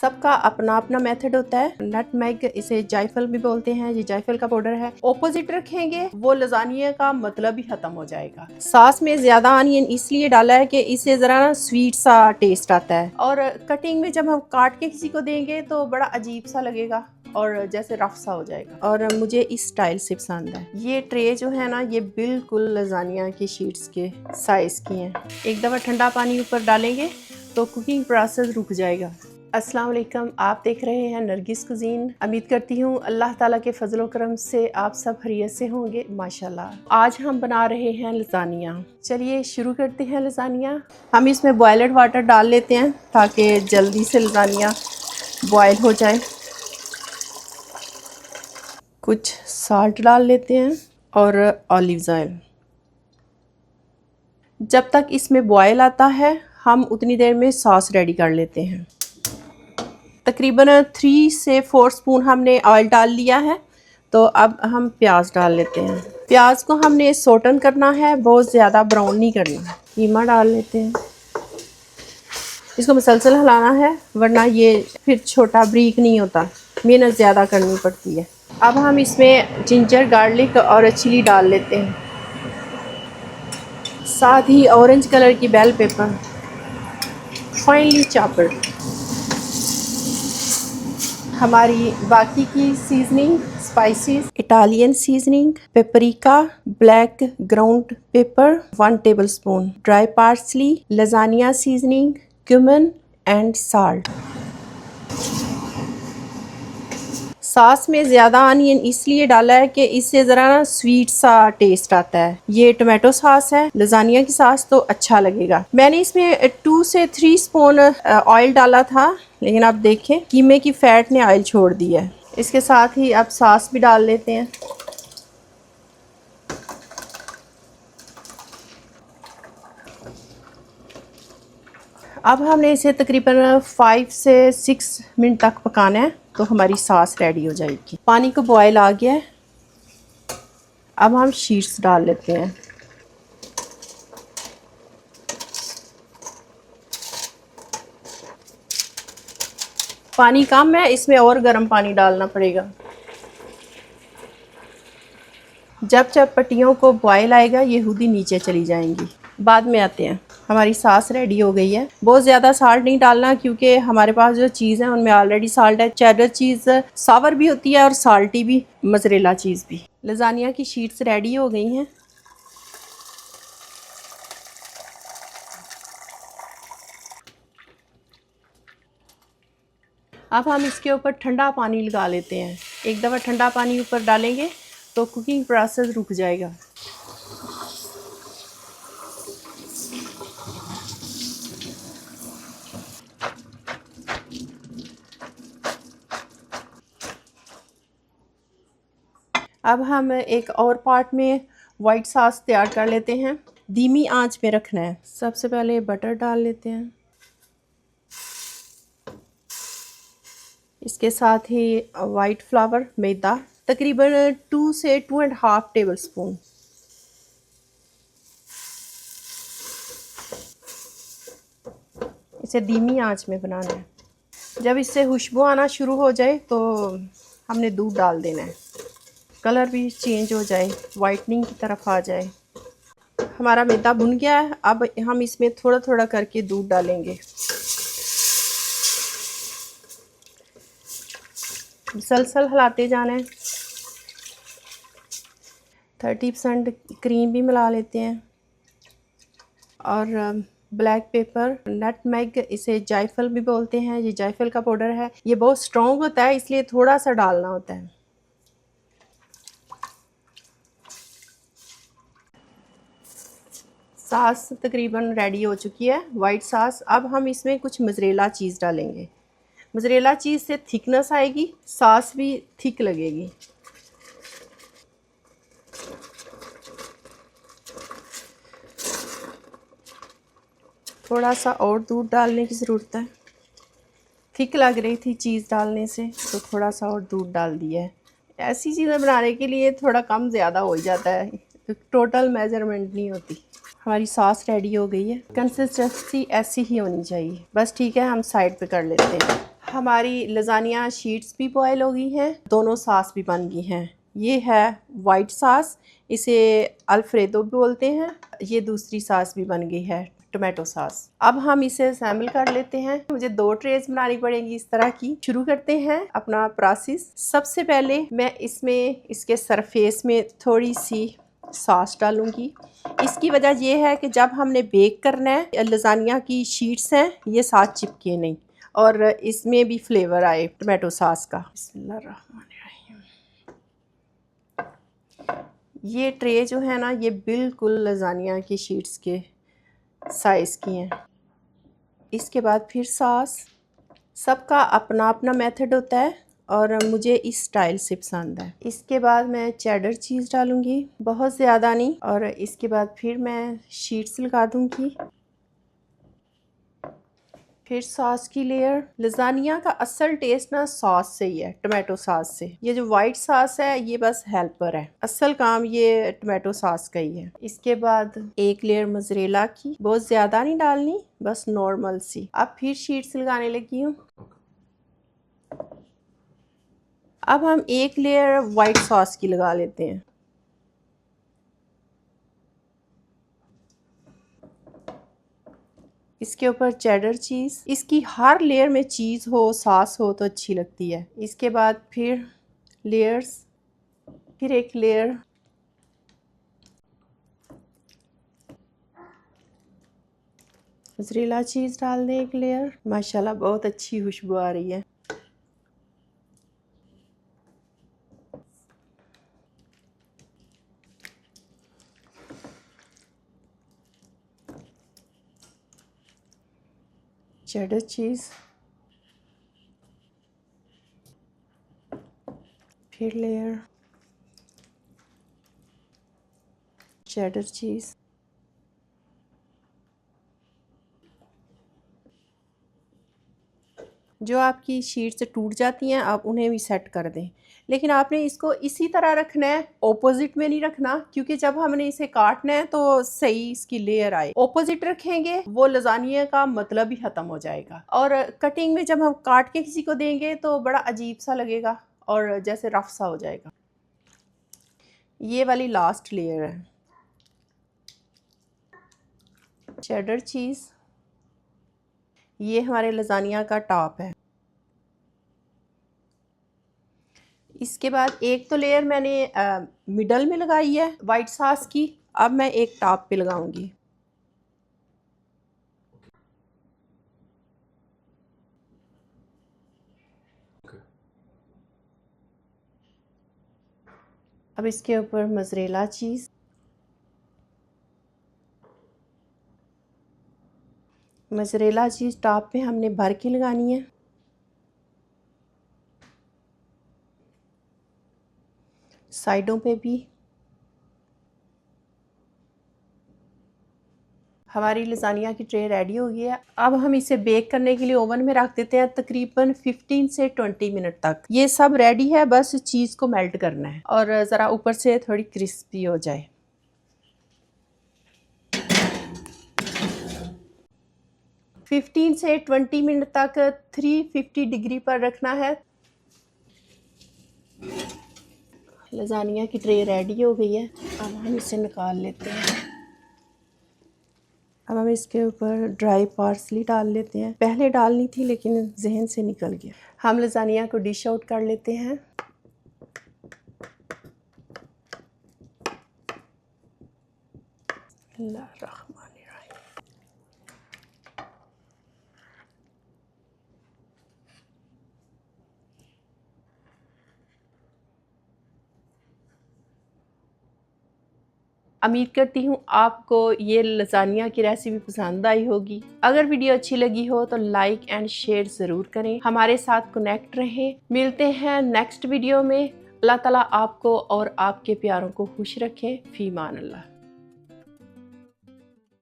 सबका अपना अपना मेथड होता है। नटमेग, इसे जायफल भी बोलते हैं, ये जायफल का पाउडर है। ऑपोजिट रखेंगे वो लजानिया का मतलब ही खत्म हो जाएगा। सॉस में ज्यादा अनियन इसलिए डाला है कि इससे जरा ना स्वीट सा टेस्ट आता है, और कटिंग में जब हम काट के किसी को देंगे तो बड़ा अजीब सा लगेगा और जैसे रफ सा हो जाएगा, और मुझे इस स्टाइल से पसंद है। ये ट्रे जो है ना, ये बिल्कुल लजानिया की शीट्स के साइज की हैं। एक दफ़ा ठंडा पानी ऊपर डालेंगे तो कुकिंग प्रोसेस रुक जाएगा। अस्सलाम वालेकुम, आप देख रहे हैं नरगिस कुजीन। उम्मीद करती हूँ अल्लाह ताला के फजलो करम से आप सब खैरियत से होंगे माशाल्लाह। आज हम बना रहे हैं लजानिया। चलिए शुरू करते हैं लजानिया। हम इसमें बॉयल्ड वाटर डाल लेते हैं ताकि जल्दी से लजानिया बॉयल हो जाए। कुछ साल्ट डाल लेते हैं और ऑलिव ऑयल। जब तक इसमें बॉयल आता है हम उतनी देर में सॉस रेडी कर लेते हैं। तकरीबन 3 से 4 स्पून हमने ऑयल डाल लिया है। तो अब हम प्याज डाल लेते हैं। प्याज को हमने सोटन करना है, बहुत ज़्यादा ब्राउन नहीं करना। कीमा डाल लेते हैं, इसको मुसलसल हिलाना है वरना ये फिर छोटा ब्रीक नहीं होता, मेहनत ज़्यादा करनी पड़ती है। अब हम इसमें जिंजर, गार्लिक और चिली डाल लेते हैं, साथ ही ऑरेंज कलर की बेल पेपर फाइनली चॉप्ड। हमारी बाकी की seasoning spices, Italian seasoning, paprika, black ground pepper 1 tablespoon, dry parsley, lasagna seasoning, cumin and salt. Sauce में ज़्यादा अनियन इसलिए डाला है कि इससे ज़रा ना स्वीट सा टेस्ट आता है। ये टोमेटो सॉस है, लजानिया की सॉस तो अच्छा लगेगा। मैंने इसमें 2 से 3 स्पून ऑयल डाला था, लेकिन आप देखें कीमे की फैट ने ऑयल छोड़ दिया है। इसके साथ ही अब सॉस भी डाल लेते हैं। अब हमने इसे तकरीबन 5 से 6 मिनट तक पकाना है तो हमारी सॉस रेडी हो जाएगी। पानी को बॉयल आ गया है, अब हम शीट्स डाल लेते हैं। पानी कम है, इसमें और गर्म पानी डालना पड़ेगा। जब जब पट्टियों को बॉयल आएगा ये खुद ही नीचे चली जाएंगी। बाद में आते हैं। हमारी सॉस रेडी हो गई है। बहुत ज़्यादा साल्ट नहीं डालना क्योंकि हमारे पास जो चीज़ है उनमें ऑलरेडी साल्ट है। चेडर चीज़ सावर भी होती है और साल्टी भी, मोज़रेला चीज़ भी। लजानिया की शीट्स रेडी हो गई हैं। अब हम इसके ऊपर ठंडा पानी लगा लेते हैं। एक दफ़ा ठंडा पानी ऊपर डालेंगे तो कुकिंग प्रोसेस रुक जाएगा। अब हम एक और पार्ट में वाइट सॉस तैयार कर लेते हैं। धीमी आंच पे रखना है। सबसे पहले बटर डाल लेते हैं, इसके साथ ही वाइट फ्लावर, मैदा तकरीबन 2 से 2.5 टेबलस्पून। इसे धीमी आंच में बनाना है। जब इससे खुशबू आना शुरू हो जाए तो हमने दूध डाल देना है, कलर भी चेंज हो जाए, वाइटनिंग की तरफ आ जाए। हमारा मैदा भुन गया है, अब हम इसमें थोड़ा थोड़ा करके दूध डालेंगे। मुसलसल हिलाते जाना है। 30% क्रीम भी मिला लेते हैं, और ब्लैक पेपर, नटमेग, इसे जायफल भी बोलते हैं, ये जायफल का पाउडर है। ये बहुत स्ट्रॉन्ग होता है इसलिए थोड़ा सा डालना होता है। सॉस तकरीबन रेडी हो चुकी है, वाइट सॉस। अब हम इसमें कुछ मोज़रेला चीज़ डालेंगे। मोज़रेला चीज़ से थिकनेस आएगी, सॉस भी थिक लगेगी। थोड़ा सा और दूध डालने की ज़रूरत है। थिक लग रही थी चीज़ डालने से तो थोड़ा सा और दूध डाल दिया है। ऐसी चीज़ें बनाने के लिए थोड़ा कम ज़्यादा हो जाता है, टोटल मेजरमेंट नहीं होती। हमारी सॉस रेडी हो गई है। कंसिस्टेंसी ऐसी ही होनी चाहिए, बस ठीक है। हम साइड पे कर लेते हैं। हमारी लजानिया शीट्स भी बॉयल हो गई हैं, दोनों सास भी बन गई हैं। ये है वाइट सास, इसे अल्फ्रेदो भी बोलते हैं। ये दूसरी सास भी बन गई है, टोमेटो सास। अब हम इसे असेंबल कर लेते हैं। मुझे 2 ट्रेज बनानी पड़ेंगी इस तरह की। शुरू करते हैं अपना प्रोसेस। सबसे पहले मैं इसमें इसके सरफेस में थोड़ी सी सॉस डालूंगी। इसकी वजह यह है कि जब हमने बेक करना है, लजानिया की शीट्स हैं ये साथ चिपके नहीं और इसमें भी फ्लेवर आए टोमेटो सॉस का। बिस्मिल्लाहिर्रहमानिर्रहीम। ये ट्रे जो है ना, ये बिल्कुल लजानिया की शीट्स के साइज़ की हैं। इसके बाद फिर सॉस, सबका अपना अपना मेथड होता है और मुझे इस स्टाइल से पसंद है। इसके बाद मैं चेडर चीज़ डालूंगी, बहुत ज़्यादा नहीं, और इसके बाद फिर मैं शीट्स लगा दूंगी। फिर सॉस की लेयर। लजानिया का असल टेस्ट ना सॉस से ही है, टोमेटो सॉस से। ये जो वाइट सॉस है ये बस हेल्पर है, असल काम ये टोमेटो सॉस का ही है। इसके बाद एक लेयर मोज़रेला की, बहुत ज़्यादा नहीं डालनी, बस नॉर्मल सी। अब फिर शीट्स लगाने लगी हूँ। अब हम एक लेयर वाइट सॉस की लगा लेते हैं। इसके ऊपर चेडर चीज़, इसकी हर लेयर में चीज़ हो, सॉस हो तो अच्छी लगती है। इसके बाद फिर लेयर्स, फिर एक लेयर, मोज़रेला चीज़ डाल दें एक लेयर। माशाल्लाह बहुत अच्छी खुशबू आ रही है। चेडर चीज़, फिर लेयर चेडर चीज़, जो आपकी शीट से टूट जाती हैं आप उन्हें भी सेट कर दें। लेकिन आपने इसको इसी तरह रखना है, ऑपोजिट में नहीं रखना, क्योंकि जब हमने इसे काटना है तो सही इसकी लेयर आए। ऑपोजिट रखेंगे वो लजानिया का मतलब ही ख़त्म हो जाएगा, और कटिंग में जब हम काट के किसी को देंगे तो बड़ा अजीब सा लगेगा और जैसे रफ सा हो जाएगा। ये वाली लास्ट लेयर है चेडर चीज़, ये हमारे लजानिया का टॉप है। इसके बाद एक तो लेयर मैंने मिडल में लगाई है वाइट सॉस की, अब मैं एक टॉप पे लगाऊंगी। अब इसके ऊपर mozzarella cheese, mozzarella cheese top पे हमने भर के लगानी है। साइडों पे भी। हमारी लजानिया की ट्रे रेडी हो गई है। अब हम इसे बेक करने के लिए ओवन में रख देते हैं तकरीबन 15 से 20 मिनट तक। ये सब रेडी है, बस चीज़ को मेल्ट करना है और ज़रा ऊपर से थोड़ी क्रिस्पी हो जाए। फिफ्टीन से 20 मिनट तक 350 डिग्री पर रखना है। लजानिया की ट्रे रेडी हो गई है, अब हम इसे निकाल लेते हैं। अब हम इसके ऊपर ड्राई पार्सली डाल लेते हैं, पहले डालनी थी लेकिन जहन से निकल गया। हम लजानिया को डिश आउट कर लेते हैं। उम्मीद करती हूँ आपको ये लजानिया की रेसिपी पसंद आई होगी। अगर वीडियो अच्छी लगी हो तो लाइक एंड शेयर ज़रूर करें, हमारे साथ कनेक्ट रहें। मिलते हैं नेक्स्ट वीडियो में। अल्लाह ताला आपको और आपके प्यारों को खुश रखें। फी मान अल्लाह।